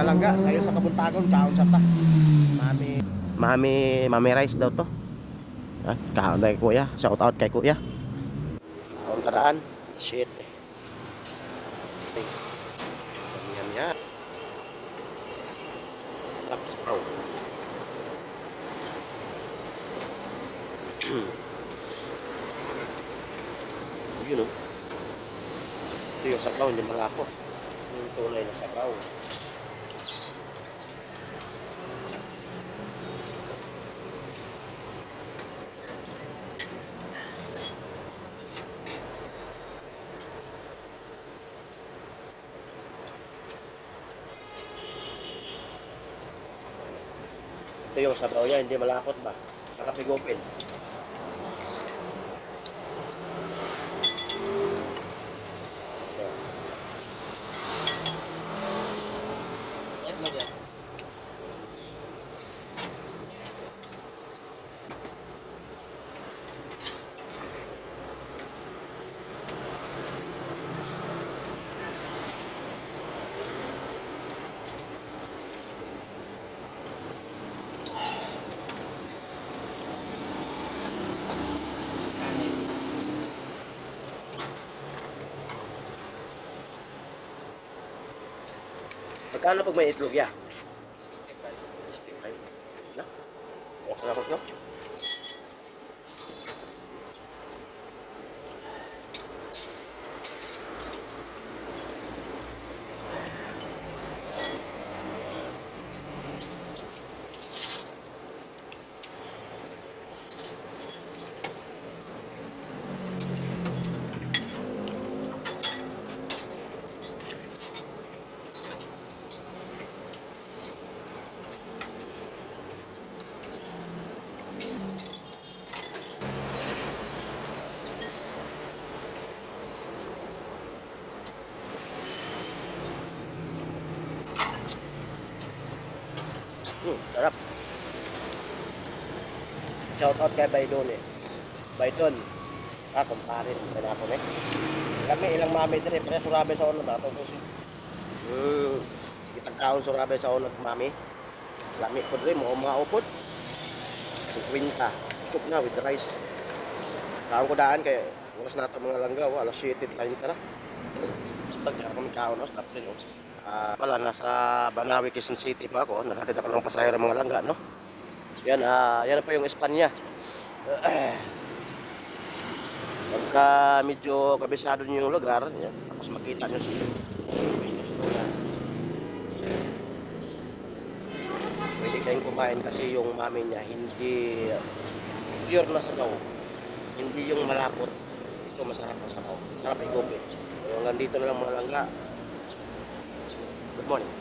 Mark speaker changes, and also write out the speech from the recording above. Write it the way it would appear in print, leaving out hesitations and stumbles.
Speaker 1: mga langga, sayo sa Kabuntagon, kaon sa ta. Mami rice daw to. Kaon na kay kuya. Shout out kay kuya. Kaon karaan. Shit. Yan yan. Sarap sa kaw. Yun o. Ito yung sabaw, hindi malapot. Yung tunay na sabaw. Ito yung sabaw niya, hindi malapot ba? Sarap igupin. Magkano pag may itlog ya? 65. 65. Na? Okay na ko no? Sarap. Shout out kay Baydon eh. Baydon. Kumpare rin ako eh. Kami ilang mami din eh. Pero surabe sa unod nato. Itagkaon surabe sa unod mami. Lami po rin mo mga upod. 50. Scoop na with rice. Kaon ko daan kay oras nato mga langgaw. Alas 7:30 na. Tagya kami kaon. Stop din oh. Wala, nasa Banawi, Quezon City pa ako. Nakatid ako ng pasahero mga langga, no? Yan, yan po yung Espanya. Pagka medyo kabisado nyo yung lugar, yan, tapos makita nyo sila. Pwede kayong kumain kasi yung mami niya, hindi pure na sabaw. Hindi yung malapot. Ito masarap ang sabaw. Sarap igupin. So, hanggang dito na lang mga langga. Good morning.